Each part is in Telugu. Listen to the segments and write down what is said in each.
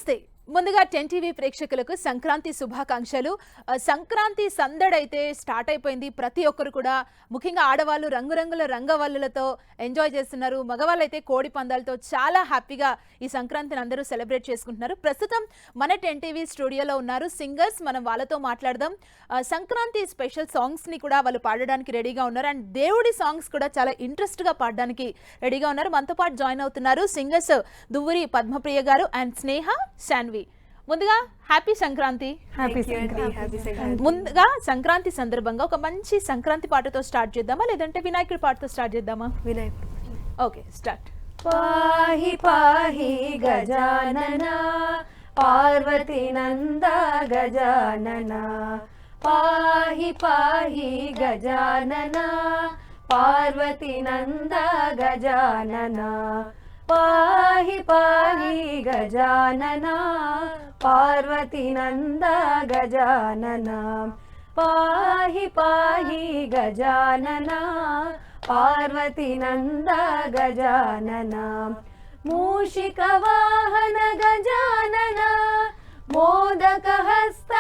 నమస్తే. ముందుగా 10 టీవీ ప్రేక్షకులకు సంక్రాంతి శుభాకాంక్షలు. సంక్రాంతి సందడైతే స్టార్ట్ అయిపోయింది. ప్రతి ఒక్కరు కూడా ముఖ్యంగా ఆడవాళ్ళు రంగురంగుల రంగవల్లులతో ఎంజాయ్ చేస్తున్నారు. మగవాళ్ళైతే కోడి పందాలతో చాలా హ్యాపీగా ఈ సంక్రాంతిని అందరూ సెలబ్రేట్ చేసుకుంటున్నారు. ప్రస్తుతం మన 10 టీవీ స్టూడియోలో ఉన్నారు సింగర్స్. మనం వాళ్ళతో మాట్లాడదాం. సంక్రాంతి స్పెషల్ సాంగ్స్ని కూడా వాళ్ళు పాడడానికి రెడీగా ఉన్నారు. అండ్ దేవుడి సాంగ్స్ కూడా చాలా ఇంట్రెస్ట్గా పాడడానికి రెడీగా ఉన్నారు. మనతో పాటు జాయిన్ అవుతున్నారు సింగర్స్ దువ్వూరి పద్మప్రియ గారు అండ్ స్నేహ శాన్వి. ముందుగా హ్యాపీ సంక్రాంతి. ముందుగా సంక్రాంతి సందర్భంగా ఒక మంచి సంక్రాంతి పాటతో స్టార్ట్ చేద్దామా, లేదంటే వినాయకుడి పాటతో స్టార్ట్ చేద్దామా? వినాయకుడు. Okay, start. పాహి పాహి గజానన పార్వతి నంద గజానన, పాహి పాహి గజానన పార్వతి నంద గజానన, పాహి పాహి గజానన పార్వతి నంద గజానన, పాహి పాహి గజానన పార్వతి నంద గజానన, మూషిక వాహన గజానన మోదక హస్త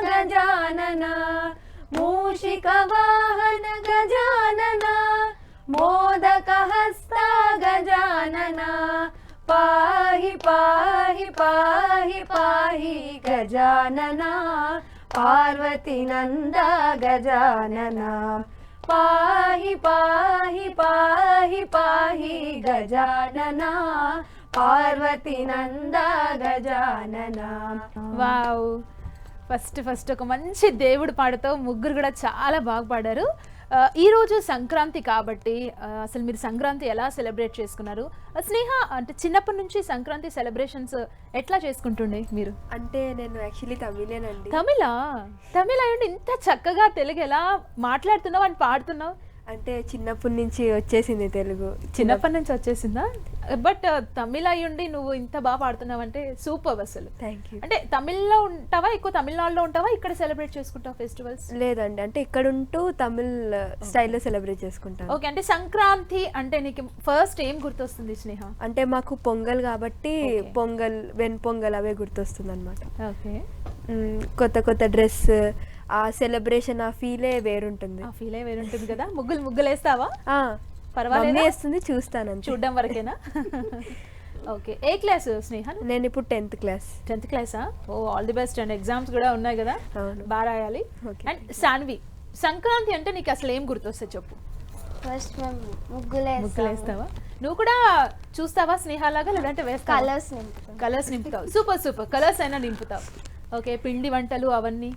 గజానన, మూషిక వాహన గజానన మోదక హస్త గజానన, పాహి పాహి పాహి పాహి గజానన పార్వతి నంద గజానన, పాహి పాహి పాహి పాహి గజానన పార్వతి నంద గజానన. వావ్, ఫస్ట్ ఒక మంచి దేవుడి పాటతో ముగ్గురు కూడా చాలా బాగా పాడారు. ఈ రోజు సంక్రాంతి కాబట్టి అసలు మీరు సంక్రాంతి ఎలా సెలబ్రేట్ చేసుకున్నారు? స్నేహ, అంటే చిన్నప్పటి నుంచి సంక్రాంతి సెలబ్రేషన్స్ ఎట్లా చేసుకుంటుండే మీరు? అంటే నేను యాక్చువల్లీ తమిళేనండి. తమిళ అయ్యండి ఇంత చక్కగా తెలుగు ఎలా మాట్లాడుతున్నావు అని పాడుతున్నావు? అంటే చిన్నప్పటి నుంచి వచ్చేసింది తెలుగు. చిన్నప్పటి నుంచి వచ్చేసిందా? బట్ తమిళ అయ్యుండి నువ్వు ఇంత బాగా పాడుతున్నావు అంటే సూపర్ అసలు. Thank you. అంటే తమిళ్లో ఉంటావా, ఎక్కువ తమిళనాడులో ఉంటావా, ఇక్కడ సెలబ్రేట్ చేసుకుంటావా ఫెస్టివల్స్? లేదండి, అంటే ఇక్కడ ఉంటూ తమిళ్ స్టైల్లో సెలబ్రేట్ చేసుకుంటాను. ఓకే, అంటే సంక్రాంతి అంటే నీకు ఫస్ట్ ఏం గుర్తొస్తుంది స్నేహ? అంటే మాకు పొంగల్ కాబట్టి పొంగల్, వెన్ పొంగల్ అవే గుర్తొస్తుంది అనమాట. ఓకే, కొత్త కొత్త డ్రెస్, ఆ సెలబ్రేషన్, ఆ ఫీలే వేరుంటుంది. ఆ ఫీలే వేరుంటుంది కదా. ముగ్గులు వేస్తావా? పర్వాలేదు, వేస్తుంది, చూస్తాను, చూడడం వరకేనా? ఓకే, ఏ క్లాస్ స్నేహ? నేను ఇప్పుడు 10th క్లాస్. 10th క్లాసా? Oh, all the best. And exams కూడా ఉన్నాయి కదా, బాగా రాయాలి. అండ్ శాన్వి, సంక్రాంతి అంటే నీకు అసలు ఏం గుర్తొస్తుంది చెప్పు? ఫస్ట్ మేము ముగ్గులు వేస్తావా? నువ్వు కూడా చూస్తావా స్నేహాలాగా, లేదంటే వేస్తావా? కలర్స్ నింపుతావు. సూపర్, కలర్స్ అయినా నింపుతావు. ఓకే, పిండి వంటలు అవన్నీ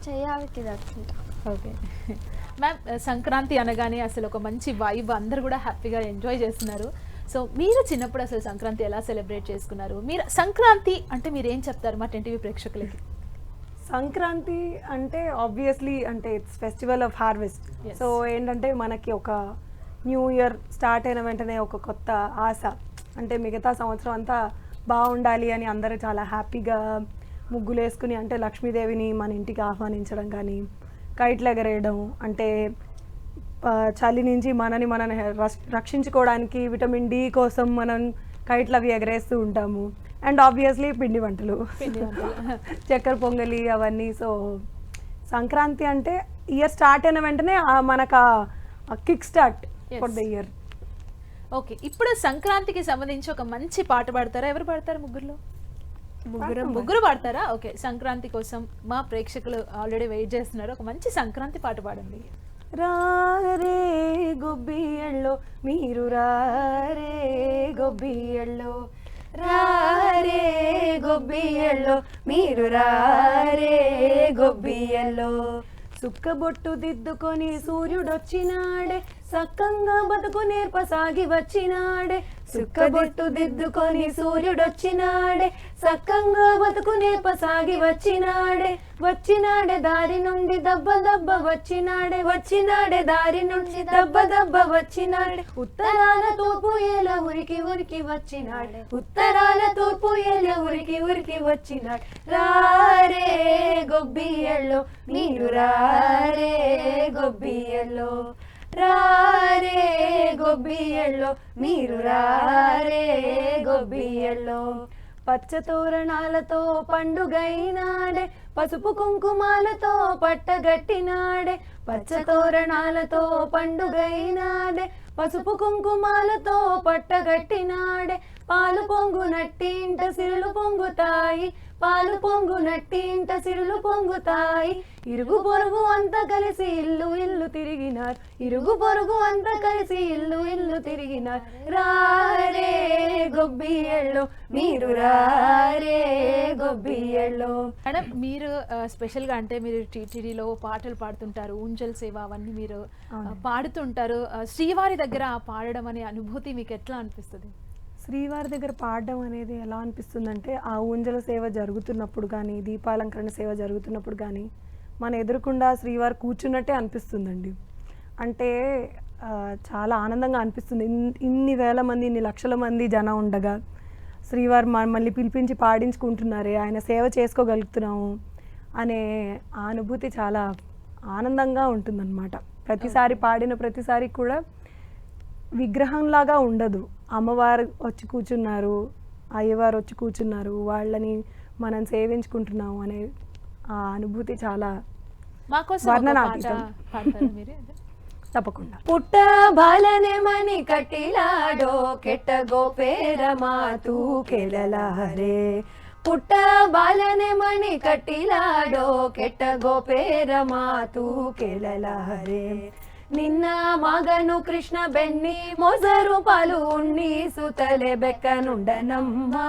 చేయాలి. ఓకే మ్యామ్, సంక్రాంతి అనగానే అసలు ఒక మంచి వైబ్, అందరు కూడా హ్యాపీగా ఎంజాయ్ చేస్తున్నారు. సో మీరు చిన్నప్పుడు అసలు సంక్రాంతి ఎలా సెలబ్రేట్ చేసుకున్నారు? మీరు సంక్రాంతి అంటే మీరు ఏం చెప్తారు మా 10 టీవీ ప్రేక్షకులకి? సంక్రాంతి అంటే ఆబ్వియస్లీ అంటే it's festival of harvest. So ఏంటంటే మనకి ఒక న్యూ ఇయర్ స్టార్ట్ అయిన వెంటనే ఒక కొత్త ఆశ, అంటే మిగతా సంవత్సరం అంతా బాగుండాలి అని అందరూ చాలా హ్యాపీగా ముగ్గులు వేసుకుని, అంటే లక్ష్మీదేవిని మన ఇంటికి ఆహ్వానించడం కానీ, కైట్లు ఎగరేయడం, అంటే చలి నుంచి మనని రక్షించుకోవడానికి విటమిన్ డి కోసం మనం కైట్లు అవి ఎగరేస్తూ ఉంటాము. అండ్ ఆబ్వియస్లీ పిండి వంటలు, చక్కెర పొంగలి అవన్నీ. సో సంక్రాంతి అంటే ఇయర్ స్టార్ట్ అయిన వెంటనే మనకు kick start for the year. Okay, ఇప్పుడు సంక్రాంతికి సంబంధించి ఒక మంచి పాట పాడతారా? ఎవరు పాడతారు? ముగ్గురు పాడతారా? ఓకే, సంక్రాంతి కోసం మా ప్రేక్షకులు ఆల్రెడీ వెయిట్ చేస్తున్నారు. ఒక మంచి సంక్రాంతి పాట పాడండి. రారే గొబ్బియల్లో మీరు, రారే గొబ్బియల్లో, రారే గొబ్బియల్లో మీరు, రారే గొబ్బియల్లో, సుక్కబొట్టు దిద్దుకొని సూర్యుడొచ్చినాడే, సక్కంగా బతుకు నేర్పసాగి వచ్చినాడే, సుక్కబొట్టు దిద్దుకొని సూర్యుడొచ్చినాడే, సక్కంగా బతుకు నేర్పసాగి వచ్చినాడే, వచ్చినాడే దారి నుండి దబ్బ దబ్బ వచ్చినాడే, వచ్చినాడే దారి నుండి దబ్బ దబ్బ వచ్చినాడే, ఉత్తరాల తూర్పు ఏల ఉరికి ఉరికి వచ్చినాడే, ఉత్తరాల తూర్పు ఏల ఉరికి ఉరికి వచ్చినాడే, రారే గొబ్బియల్లో మీరు, రారే గొబ్బియల్లో, రారే గొబ్బియల్లో మీరు, రారే గొబ్బియల్లో, పచ్చ తోరణాలతో పండుగైనాడే పసుపు కుంకుమాలతో పట్టగట్టినాడే పచ్చ తోరణాలతో పండుగైనాడే పసుపు కుంకుమాలతో పట్టగట్టినాడే పాలు పొంగునట్టి ఇంట సిరులు పొంగుతాయి పాలు పొంగునట్టి ఇంట సిరులు పొంగుతాయి ఇరుగు పొరుగు అంతా కలిసి ఇల్లు ఇల్లు తిరిగినారు ఇరుగు పొరుగు అంతా కలిసి ఇల్లు ఇల్లు తిరిగినారు రారే గొబ్బియల్లో మీరు రారే గొబ్బియల్లో. మేడం మీరు స్పెషల్గా అంటే మీరు టీటీడీలో పాటలు పాడుతుంటారు, ఊంజల్ సేవ అవన్నీ మీరు పాడుతుంటారు. శ్రీవారి దగ్గర పాడడం అనే అనుభూతి మీకు ఎట్లా అనిపిస్తుంది? శ్రీవారి దగ్గర పాడడం అనేది ఎలా అనిపిస్తుందంటే ఆ ఊంజల సేవ జరుగుతున్నప్పుడు కానీ దీపాలంకరణ సేవ జరుగుతున్నప్పుడు కానీ మన ఎదురుకుండా శ్రీవారు కూర్చున్నట్టే అనిపిస్తుందండి. అంటే చాలా ఆనందంగా అనిపిస్తుంది. ఇన్ని వేల మంది ఇన్ని లక్షల మంది జనం ఉండగా శ్రీవారు మమ్మల్ని పిలిపించి పాడించుకుంటున్నారే, ఆయన సేవ చేసుకోగలుగుతున్నాము అనే ఆ అనుభూతి చాలా ఆనందంగా ఉంటుందన్నమాట. ప్రతిసారి పాడిన ప్రతిసారి కూడా విగ్రహంలాగా ఉండదు, అమ్మవారు వచ్చి కూర్చున్నారు, అయ్యవారు వచ్చి కూర్చున్నారు, వాళ్ళని మనం సేవించుకుంటున్నాము అనే ఆ అనుభూతి చాలా వర్ణనాతీతం. తప్పకుండా. పుట్ట బాలనే మణి కట్టిలాడో కెట్ట గోపేరమా తూ కెలలారే పుట్ట బాలనే మణి కట్టిలాడో కెట్ట గోపేరమా తూ కెలలారే నిన్న మగను కృష్ణ బెన్ని మొసరు పాలు ఉన్ని సుతలే బెక్కనుండనమ్మా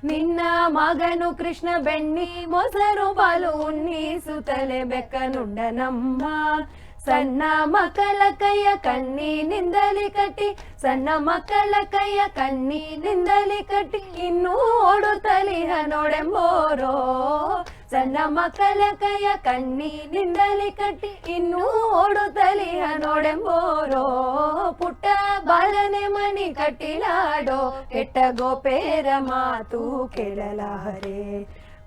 నిన్న మగను కృష్ణ బెన్ని మొసరు పాలు ఉన్ని సుతలే బెక్కనుండనమ్మా సన్న మಕ್ಕಳಕಯ್ಯ కన్ని నిందలి కట్టి సన్న ಮಕ್ಕಳಕಯ್ಯ కన్ని నిందలి కట్టి ಇನ್ನೂ ಓಡುತ್ತಲಿಹ ನೋಡೆಂಬೋರೋ ಸಣ್ಣ ಮಕ್ಕಳಕಯ್ಯ ಕಣ್ಣಿ ನಿಂದಲಿ ಕಟ್ಟಿ ಇನ್ನೂ ಓಡುತ್ತಲಿಹ ನೋಡೆಂಬೋರೋ ಪುಟ್ಟ ಬಾಲನೆ ಮಣಿ ಕಟ್ಟಿಲಾಡೋ ಕೆಟ್ಟ ಗೋಪೇರ ಮಾತು ಕೇಳಲಾರೆ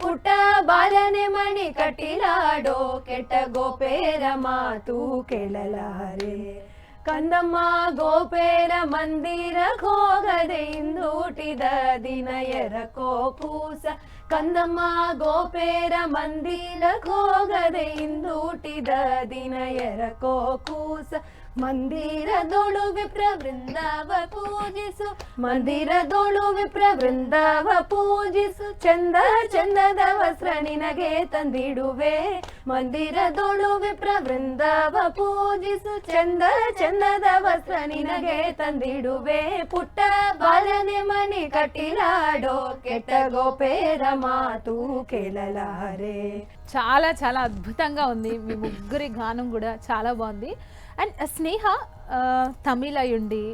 ಪುಟ್ಟ ಬಾಲನೆ ಮಣಿ ಕಟ್ಟಿಲಾಡೋ ಕೆಟ್ಟ ಗೋಪೇರ ಮಾತು ಕೇಳಲಾರೆ ಕಂದಮ್ಮ ಗೋಪೇರ ಮಂದಿರಕ್ಕೆ ಹೋಗದೆ ಇಂದೂಟಿದ ದಿನ ಎರಕೋ ಕೂಸ ಕಂದಮ್ಮ ಗೋಪೇರ ಮಂದಿರಕ್ಕೆ ಹೋಗದೆ ಇಂದೂಟಿದ ದಿನ ಎರಕೋ ಕೂಸ ಮಂದಿರದೊಳು ವಿಪ್ರ ವೃಂದಾವ ಪೂಜಿಸು ಮಂದಿರದೊಳು ವಿಪ್ರ ವೃಂದಾವ ಪೂಜಿಸು ಚಂದ ಚಂದದ ವಸ್ತ್ರ ನಿನಗೆ ತಂದಿಡುವೆ ಮಂದಿರದೊಳು ವಿಪ್ರ ವೃಂದಾವ ಪೂಜಿಸು ಚಂದ ಚಂದದ ವಸ್ತ್ರ ನಿನಗೆ ತಂದಿಡುವೆ ಪುಟ್ಟ ಬಾಲನೆ ಮಣಿ ಕಟ್ಟಿಲಾಡೋ ಕೆಟ್ಟ ಗೋಪೇರ మాతు కేలలారే. చాలా చాలా అద్భుతంగా ఉంది, మీ ముగ్గురి గానం కూడా చాలా బాగుంది. అండ్ స్నేహ తమిళ అయ్యుండి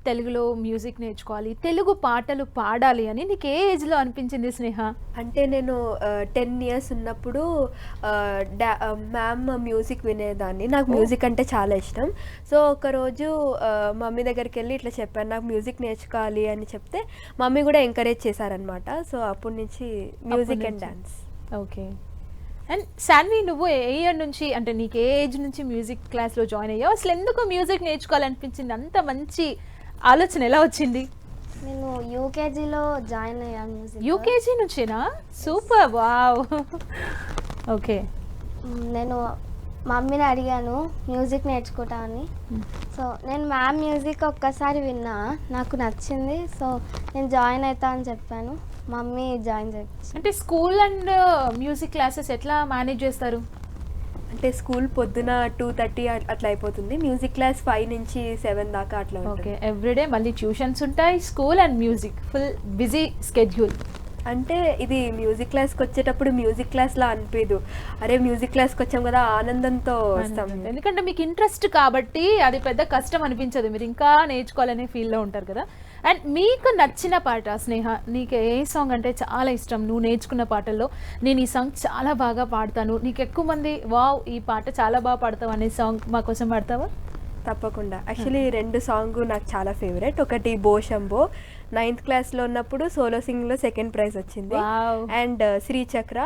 తెలుగులో మ్యూజిక్ నేర్చుకోవాలి, తెలుగు పాటలు పాడాలి అని నీకు ఏ ఏజ్లో అనిపించింది స్నేహ? అంటే నేను 10 years ఉన్నప్పుడు మ్యామ్ మ్యూజిక్ వినేదాన్ని. నాకు మ్యూజిక్ అంటే చాలా ఇష్టం. సో ఒకరోజు మమ్మీ దగ్గరికి వెళ్ళి ఇట్లా చెప్పాను, నాకు మ్యూజిక్ నేర్చుకోవాలి అని చెప్తే మమ్మీ కూడా ఎంకరేజ్ చేశారనమాట. సో అప్పటి నుంచి music and dance. Okay. And Shanvi, నువ్వు ఏ ఇయర్ నుంచి, అంటే నీకు ఏ ఏజ్ నుంచి మ్యూజిక్ క్లాస్లో జాయిన్ అయ్యావు? అసలు ఎందుకు మ్యూజిక్ నేర్చుకోవాలనిపించింది? అంత మంచి ఆలోచన ఎలా వచ్చింది? నేను యూకేజీలో జాయిన్ అయ్యాను మ్యూజిక్. యూకేజీ నుంచేనా? Super, wow. ఓకే. నేను మమ్మీని అడిగాను మ్యూజిక్ నేర్చుకుంటామని. సో నేను మ్యామ్ మ్యూజిక్ ఒక్కసారి విన్నా, నాకు నచ్చింది. సో నేను జాయిన్ అవుతా అని చెప్పాను, మమ్మీ జాయిన్ చేయించారు. అంటే స్కూల్ అండ్ మ్యూజిక్ క్లాసెస్ ఎట్లా మేనేజ్ చేస్తారు? అంటే స్కూల్ పొద్దున 2:30 అట్లా అయిపోతుంది, మ్యూజిక్ క్లాస్ 5 నుంచి 7 దాకా అట్లా. ఓకే. ఎవ్రీడే మళ్ళీ ట్యూషన్స్ ఉంటాయి, school and music, full busy schedule. అంటే ఇది మ్యూజిక్ క్లాస్కి వచ్చేటప్పుడు మ్యూజిక్ క్లాస్లా అనిపించదు, అరే మ్యూజిక్ క్లాస్కి వచ్చాం కదా ఆనందంతో వస్తాం. ఎందుకంటే మీకు ఇంట్రెస్ట్ కాబట్టి అది పెద్ద కష్టం అనిపించదు, మీరు ఇంకా నేర్చుకోవాలనే ఫీల్లో ఉంటారు కదా. అండ్ మీకు నచ్చిన పాట స్నేహ, నీకు ఏ సాంగ్ అంటే చాలా ఇష్టం? నువ్వు నేర్చుకున్న పాటల్లో నేను ఈ సాంగ్ చాలా బాగా పాడతాను, నీకు ఎక్కువ మంది వావ్ ఈ పాట చాలా బాగా పాడతావు అనే సాంగ్ మా కోసం పాడతావా? తప్పకుండా. యాక్చువల్లీ 2 సాంగ్ నాకు చాలా ఫేవరెట్. ఒకటి బోషంబో, 9th క్లాస్లో ఉన్నప్పుడు సోలో సింగింగ్లో 2nd ప్రైజ్ వచ్చింది. అండ్ శ్రీచక్ర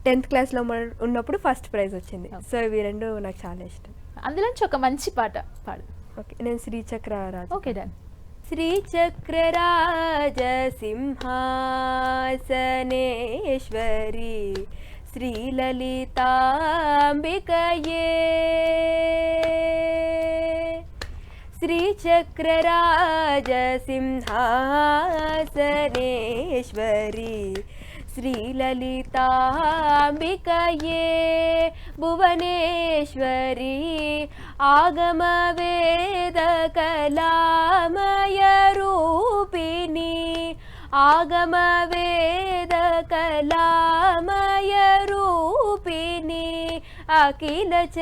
10th క్లాస్లో ఉన్నప్పుడు 1st ప్రైజ్ వచ్చింది. సో ఇవి 2 నాకు చాలా ఇష్టం. అందులోంచి ఒక మంచి పాట పాడు. ఓకే, నేను శ్రీచక్ర రాజు. Okay done. श्रीचक्रराजसिंहासनेश्वरी श्रीललिताम्बिकये श्रीचक्रराजसिंहासनेश्वरी श्रीललिताम्बिकये भुवनेश्वरी आगमवेदकलामयरूपिणी आगमवेदकलामयरूपिणी अखिलचराचर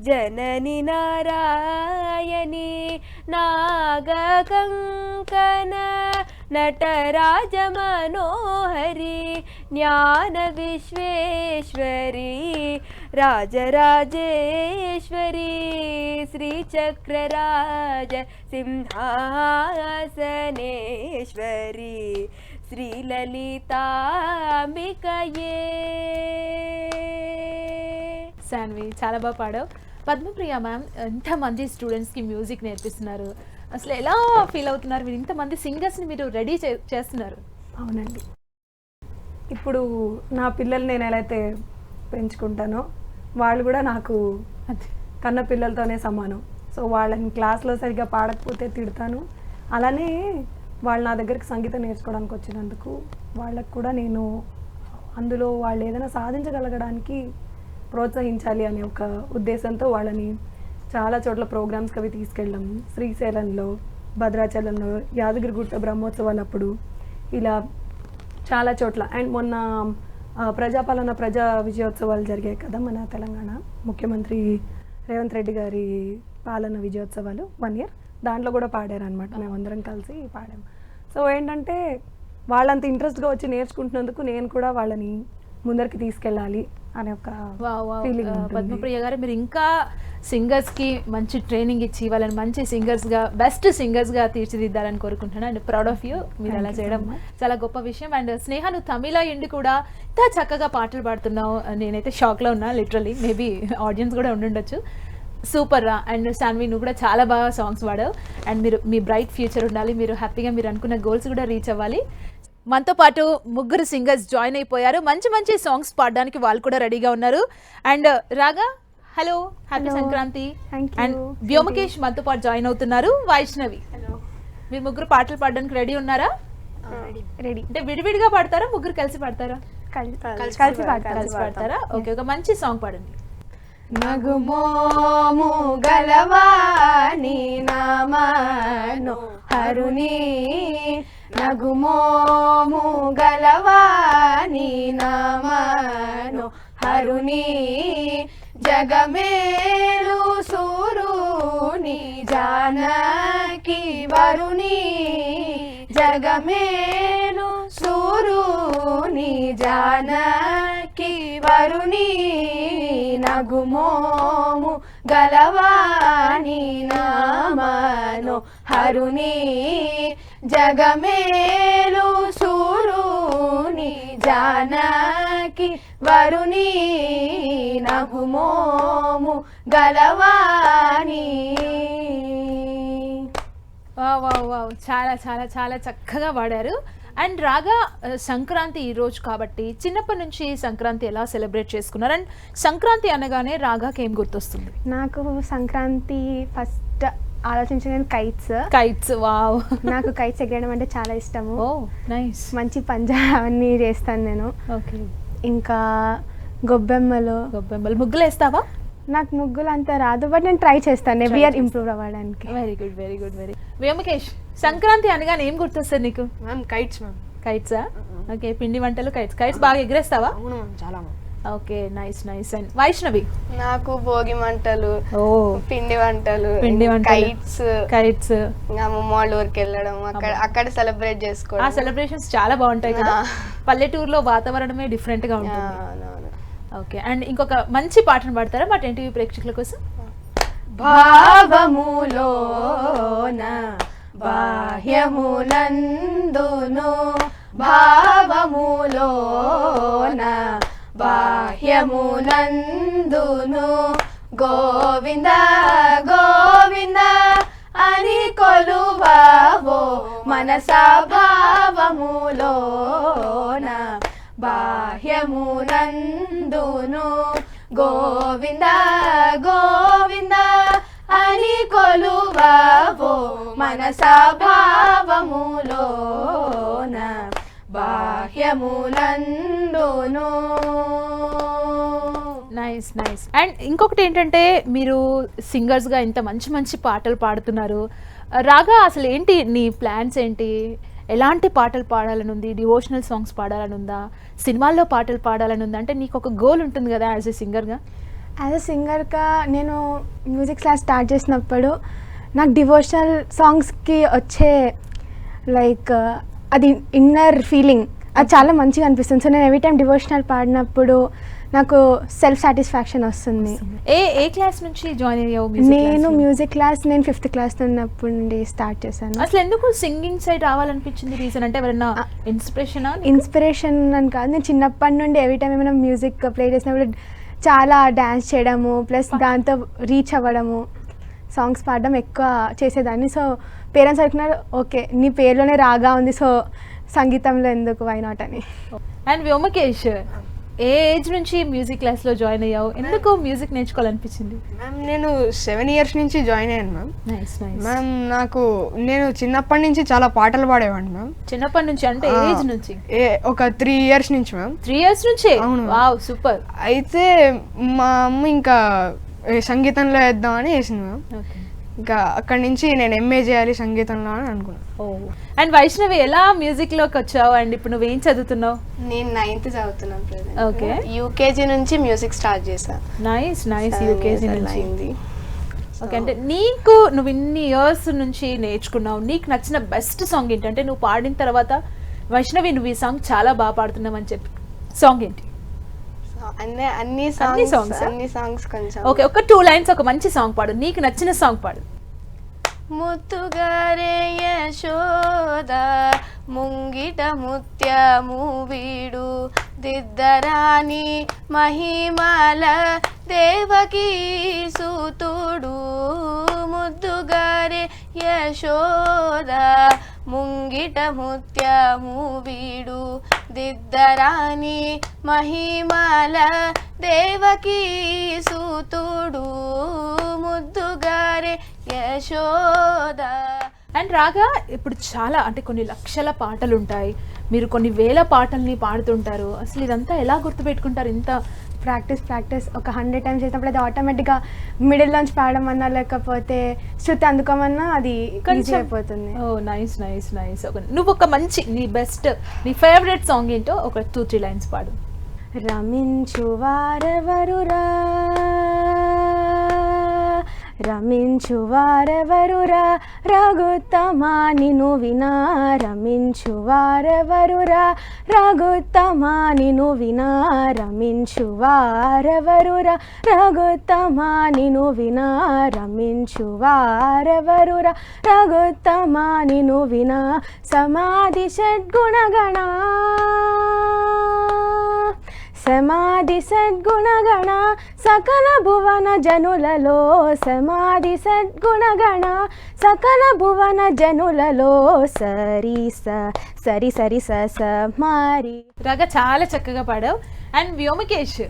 जननि नारायणी नागकङ्कण नटराजमनोहरी ज्ञानविश्वेश्वरी राजराजेश्वरी श्रीचक्रराज सिंहासनेश्वरी శ్రీలలితాంబికయే. శాన్వి చాలా బాగా పాడావు. పద్మప్రియ మ్యామ్, ఎంతమంది స్టూడెంట్స్కి మ్యూజిక్ నేర్పిస్తున్నారు, అసలు ఎలా ఫీల్ అవుతున్నారు? మీరు ఇంతమంది సింగర్స్ని మీరు రెడీ చేస్తున్నారు. అవునండి, ఇప్పుడు నా పిల్లలు నేను ఎలా అయితే పెంచుకుంటానో వాళ్ళు కూడా నాకు కన్న పిల్లలతోనే సమానం. సో వాళ్ళని క్లాస్లో సరిగ్గా పాడకపోతే తిడతాను. అలానే వాళ్ళు నా దగ్గరికి సంగీతం నేర్చుకోవడానికి వచ్చినందుకు వాళ్ళకు కూడా నేను అందులో వాళ్ళు ఏదైనా సాధించగలగడానికి ప్రోత్సహించాలి అనే ఒక ఉద్దేశంతో వాళ్ళని చాలా చోట్ల ప్రోగ్రామ్స్కి అవి తీసుకెళ్ళాం. శ్రీశైలంలో, భద్రాచలంలో, యాదగిరిగుట్ట బ్రహ్మోత్సవాలప్పుడు ఇలా చాలా చోట్ల. అండ్ మొన్న ప్రజాపాలన ప్రజా విజయోత్సవాలు జరిగాయి కదా మన తెలంగాణ ముఖ్యమంత్రి రేవంత్ రెడ్డి గారి పాలన విజయోత్సవాలు 1 year, దాంట్లో కూడా పాడారనమాట. మేమందరం కలిసి పాడాము. సో ఏంటంటే వాళ్ళంత ఇంట్రెస్ట్గా వచ్చి నేర్చుకుంటున్నందుకు నేను కూడా వాళ్ళని ముందరికి తీసుకెళ్ళాలి అనే ఒక ఫీలింగ్. పద్మప్రియ గారు, మీరు ఇంకా సింగర్స్కి మంచి ట్రైనింగ్ ఇచ్చి వాళ్ళని మంచి సింగర్స్గా, బెస్ట్ సింగర్స్గా తీర్చిదిద్దాలని కోరుకుంటున్నాను. అండ్ ప్రౌడ్ ఆఫ్ యూ, మీరు అలా చేయడం చాలా గొప్ప విషయం. అండ్ స్నేహ, నువ్వు తమిళ ఇండి కూడా ఇంత చక్కగా పాటలు పాడుతున్నావు, నేనైతే షాక్లో ఉన్నా లిటరలీ. మేబీ ఆడియన్స్ కూడా ఉండుండొచ్చు. సూపర్ రా. అండ్ శాన్వి, నువ్వు కూడా చాలా బాగా సాంగ్స్ పాడావు. అండ్ మీరు మీ బ్రైట్ ఫ్యూచర్ ఉండాలి, మీరు హ్యాపీగా మీరు అనుకున్న గోల్స్ కూడా రీచ్ అవ్వాలి. మనతో పాటు ముగ్గురు సింగర్స్ జాయిన్ అయిపోయారు. మంచి మంచి సాంగ్స్ పాడడానికి వాళ్ళు కూడా రెడీగా ఉన్నారు. అండ్ రాగా, హలో, హ్యాపీ సంక్రాంతి. అండ్ వ్యోమకేష్ మనతో పాటు జాయిన్ అవుతున్నారు. వైష్ణవి, మీరు ముగ్గురు పాటలు పాడడానికి రెడీ ఉన్నారా? రెడీ. అంటే విడివిడిగా పాడతారా, ముగ్గురు కలిసి పాడతారా? కలిసి పాడతారా? ఓకే, ఒక మంచి సాంగ్ పాడండి. నగుమోము గలవాని నామను హరుని, నగుమోము గలవాని నామను హరుని, జగమేలు సూరుని జానకి వరుని, జగమేలు సూరుని జానకి వరుని, నగుమోము గలవాని నామను హరుని, జగమేలు సూరుని జానకి వరుని, నగుమోము గలవాని. వావ్, చాలా చాలా చాలా చక్కగా పాడారు. అండ్ రాగా, సంక్రాంతి ఈరోజు కాబట్టి చిన్నప్పటి నుంచి సంక్రాంతి ఎలా సెలబ్రేట్ చేసుకున్నారు? అండ్ సంక్రాంతి అనగానే రాగాకి ఏం గుర్తొస్తుంది? నాకు సంక్రాంతి ఫస్ట్ ఆలోచించిన కైట్స్. వావ్, నాకు కైట్స్ ఎగరడం అంటే చాలా ఇష్టము. ఓ నైస్. మంచి పంజా అన్నీ చేస్తాను నేను. ఓకే. ఇంకా గొబ్బెమ్మలు. ముగ్గులు వేస్తావా? నాకు ముగ్గులు అంతా రాదు, బట్ నేను ట్రై చేస్తాను ఎవ్రీ ఇయర్ ఇంప్రూవ్ అవ్వడానికి. Very good. వ్యోమకేష్, సంక్రాంతి అనగానే ఏం గుర్తొస్తుంది నీకు? కైట్సా? ఓకే, పిండి వంటలు, కైట్స్ బాగా ఎగరేస్తావా? చాలా. Okay, nice. అండ్ వైష్ణవి? నాకు భోగి మంటలు, పిండి వంటలు, కైట్స్, అమ్మమ్మ వాళ్ళ ఊరికి వెళ్ళడం, అక్కడ సెలబ్రేట్ చేసుకోవడం. ఆ సెలబ్రేషన్స్ చాలా బాగుంటాయి కదా. పల్లెటూరులో వాతావరణమే డిఫరెంట్ గా ఉంటుంది. ఓకే, అండ్ ఇంకొక మంచి పాటను పాడతారా మా టీవీ ప్రేక్షకుల కోసం? భావములోన బాహ్యమునందును, భావములోన బాహ్యమునందును, గోవింద గోవింద అని కొలువావో మనసా భావములోన బాహ్యమునందును గోవింద గోవింద అని కొలువావో మనసా భావములోన బాహ్యములందును. Nice nice. అండ్ ఇంకొకటి ఏంటంటే మీరు సింగర్స్గా ఇంత మంచి మంచి పాటలు పాడుతున్నారు. రాగా అసలు ఏంటి నీ ప్లాన్స్ ఏంటి? ఎలాంటి పాటలు పాడాలని ఉంది? డివోషనల్ సాంగ్స్ పాడాలని ఉందా? సినిమాల్లో పాటలు పాడాలని ఉందా? అంటే నీకు ఒక గోల్ ఉంటుంది కదా యాజ్ ఎ సింగర్గా. యాజ్ అ సింగర్గా నేను మ్యూజిక్ క్లాస్ స్టార్ట్ చేసినప్పుడు నాకు డివోషనల్ సాంగ్స్కి వచ్చే లైక్ అది ఇన్నర్ ఫీలింగ్ అది చాలా మంచిగా అనిపిస్తుంది. సో నేను ఎవ్రీ టైం డివోషనల్ పాడినప్పుడు నాకు సెల్ఫ్ సాటిస్ఫాక్షన్ వస్తుంది. ఏ క్లాస్ నుంచి జాయిన్ అయ్యావు? నేను మ్యూజిక్ క్లాస్ నేను 5th క్లాస్ ఉన్నప్పటి నుండి స్టార్ట్ చేశాను. అసలు ఎందుకు సింగింగ్ సైడ్ రావాలనిపించింది? రీజన్ అంటే ఎవరైనా ఇన్స్పిరేషనా? ఇన్స్పిరేషన్ అని కాదు, నేను చిన్నప్పటి నుండి ఎవ్రీ టైం ఏమైనా మ్యూజిక్ ప్లే చేసినప్పుడు చాలా డ్యాన్స్ చేయడము ప్లస్ దాంతో రీచ్ అవ్వడము సాంగ్స్ పాడడం ఎక్కువ చేసేదాన్ని. సో పేరెంట్స్ అనుకున్నారు ఓకే నీ పేరులోనే రాగా ఉంది సో సంగీతంలో ఎందుకు వై నాట్ అని. అండ్ వ్యోమకేష్, ఏ ఏజ్ నుంచి మ్యూజిక్ క్లాస్లో జాయిన్ అయ్యావు? ఎందుకు మ్యూజిక్ నేర్చుకోవాలనిపించింది? మ్యామ్ నేను 7 years నుంచి జాయిన్ అయ్యాను మ్యామ్. Nice nice. మ్యామ్ నేను చిన్నప్పటి నుంచి చాలా పాటలు పాడేవాడిని మ్యామ్. చిన్నప్పటి నుంచి అంటే ఏజ్ నుంచి? ఒక 3 years నుంచి మ్యామ్. 3 years నుంచి? అవును. Wow super. అయితే మా అమ్మ ఇంకా సంగీతంలో వేద్దామని వేసింది మ్యామ్. ఓకే. ఇంకా అక్కడి నుంచి నేను ఎంఏ చేయాలి సంగీతంలో అని అనుకున్నాను. ఓ. అండ్ వైష్ణవి ఎలా మ్యూజిక్లోకి వచ్చావు? అండ్ ఇప్పుడు నువ్వేం చదువుతున్నావు? నేను 9th చదువుతున్నాను ప్రజెంట్. ఓకే. యూకేజీ నుంచి మ్యూజిక్ స్టార్ట్ చేశా. Nice nice. యూకేజీ నుంచి. అయింది. ఓకే. అంటే నీకు నువ్వు ఇన్ని ఇయర్స్ నుంచి నేర్చుకున్నావు, నీకు నచ్చిన బెస్ట్ సాంగ్ ఏంటంటే నువ్వు పాడిన తర్వాత వైష్ణవి నువ్వు ఈ సాంగ్ చాలా బాగా పాడుతున్నావు అని చెప్పి సాంగ్ ఏంటి? అన్ని songs ఆ? సాంగ్స్ కొంచెం. ఓకే, ఒక 2 lines ఒక మంచి సాంగ్ పాడు, నీకు నచ్చిన సాంగ్ పాడు. ముత్తుగారే యశోద ముంగిట ముత్యము వీడు దిద్దరాని మహిమల దేవకీ సూతుడు. ముద్దుగారే యశోద ముంగిట ముత్యము వీడు దిద్దరాని మహిమల దేవకీ సూతుడు. ముద్దుగారే యశోద. అండ్ రాగా ఇప్పుడు చాలా అంటే కొన్ని లక్షల పాటలు ఉంటాయి, మీరు కొన్ని వేల పాటల్ని పాడుతుంటారు. అసలు ఇదంతా ఎలా గుర్తుపెట్టుకుంటారు? ఇంత ప్రాక్టీస్ ఒక 100 times చేసినప్పుడు అది ఆటోమేటిక్గా మిడిల్లోంచి పాడమన్నా లేకపోతే శృతి అందుకోమన్నా అది ఈజీ అయిపోతుంది. ఓ నైస్ నైస్ నైస్. నువ్వు ఒక మంచి నీ బెస్ట్ నీ ఫేవరెట్ సాంగ్ ఏంటో ఒక 2-3 lines పాడు. రమించు వారెవరురా రమించు వారెవరురా రఘుత్తమా నిను వినా రమించు వారెవరురా రఘుత్తమా నిను వినా రమించు వారెవరురా రఘుత్తమా నిను వినా రమించు వారెవరురా రఘుత్తమా నిను వినా సమాధి షడ్గుణగణ సమాధి సద్గుణగణ సకల భువన జనులలో సమాధి సద్గుణగణ సకల భువన జనులలో సరి సరి సరి స మారి. రాగా చాలా చక్కగా పాడావు. అండ్ వ్యోమకేష్,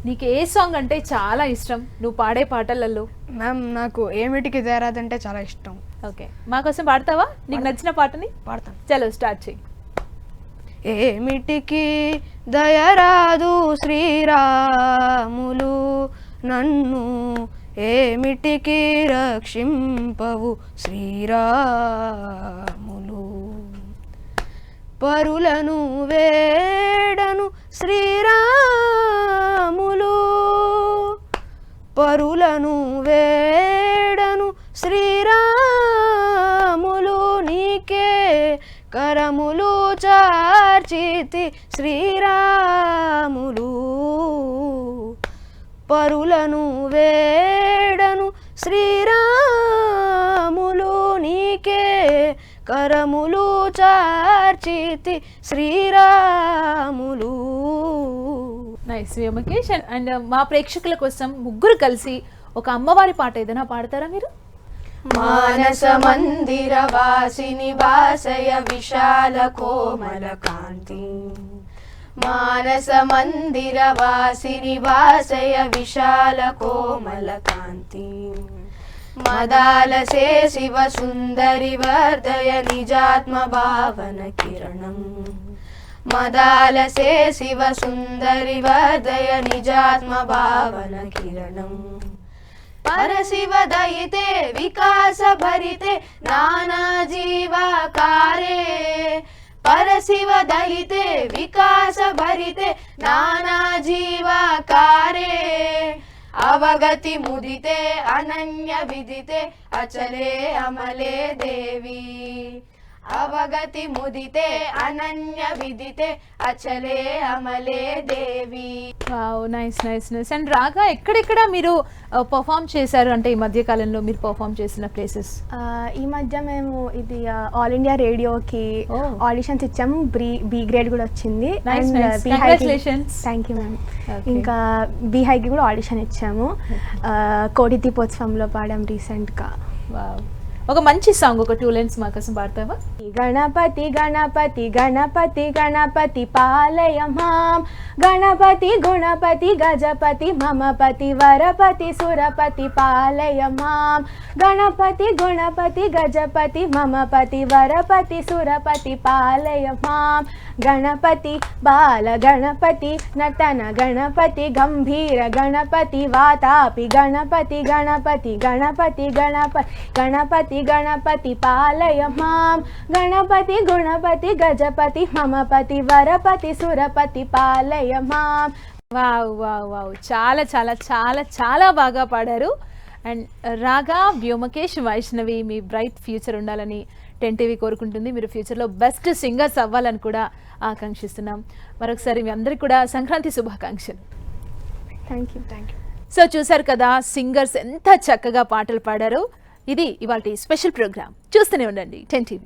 నీకు ఏ సాంగ్ అంటే చాలా ఇష్టం నువ్వు పాడే పాటలలో? మ్యామ్ నాకు ఏమిటికి తేరాదంటే చాలా ఇష్టం. ఓకే, మా కోసం పాడతావా నీకు నచ్చిన పాటని? పాడతాను. చలో స్టార్ట్ చెయ్యి. ఏమిటికి దయరాదు శ్రీరాములు నన్ను ఏమిటికి రక్షింపవు శ్రీరాములు పరులను వేడను శ్రీరాములు పరులను వేడను శ్రీరాములు నీకే కరములు చార్చితి శ్రీరాములు పరులను వేడను శ్రీరాములు నీకే కరములు చార్చితి శ్రీరాములు. నైస్ వ్యోమకేష్. అండ్ మా ప్రేక్షకుల కోసం ముగ్గురు కలిసి ఒక అమ్మవారి పాట ఏదైనా పాడతారా మీరు? మానస మందిర వాసిని వాసయ విశాల కోమల కాంతి మానస మందిర వాసిని వాసయ విశాల కోమల కాంతి మదాలసే శివ సుందరి వర్ధయ నిజాత్మ భావన కిరణం మదాలసే శివ సుందరి వర్ధయ నిజాత్మ భావన కిరణం పరశివ దయితే వికాస భరితే నానా జీవాకారే పరశివ దయితే వికాస భరితే నానా జీవాకారే అవగతి ముదితే అనన్య విదితే అచలే అమలే దేవి అవగతి ముదితే అనన్య విదితే అచలే అమలే దేవి. Wow, nice nice nice. And raga ఎక్కడెక్కడ మీరు పర్ఫామ్ చేశారు అంటే ఈ మధ్య కాలంలో మీరు పర్ఫామ్ చేసిన ప్లేసెస్? ఈ మధ్య మేము ఇది ఆల్ ఇండియా రేడియోకి Oh. ఆడిషన్స్ ఇచ్చాము. బి గ్రేడ్ కూడా వచ్చింది. Nice, nice. Congratulations. Thank you ma'am. Okay. ఇంకా బీహైకి కూడా ఆడిషన్ ఇచ్చాము. కోటి దీపోత్సవంలో పాడాం రీసెంట్గా. వావ్, ఒక మంచి సాంగ్ ఒక 2 లైన్స్ మా కోసం పాడతావా? గణపతి గణపతి గణపతి గణపతి పాలయ మాం గణపతి గుణపతి గజపతి మమపతి వరపతి సురపతి పాలయ మాం గణపతి గుణపతి గజపతి మమపతి వరపతి సురపతి పాలయ మాం గణపతి బాల గణపతి నటన గణపతి గంభీర గణపతి వాతాపి గణపతి గణపతి గణపతి గణపతి గణపతి గణపతి పాలయ మాం గణపతి గుణపతి గజపతి మమపతి వరపతి సురపతి పాలయ మాం. వావ్ వావ్ వావ్, చాలా చాలా చాలా చాలా బాగా పాడారు. అండ్ రాగా, వ్యోమకేష్, వైష్ణవి మీ బ్రైట్ ఫ్యూచర్ ఉండాలని 10TV కోరుకుంటుంది. మీరు ఫ్యూచర్లో బెస్ట్ సింగర్స్ అవ్వాలని కూడా ఆకాంక్షిస్తున్నాం. మరొకసారి మీ అందరికీ కూడా సంక్రాంతి శుభాకాంక్షలు. Thank you. సో చూసారు కదా సింగర్స్ ఎంత చక్కగా పాటలు పాడారు. ఇది ఇవాల్టి స్పెషల్ ప్రోగ్రామ్. చూస్తూనే ఉండండి 10TV.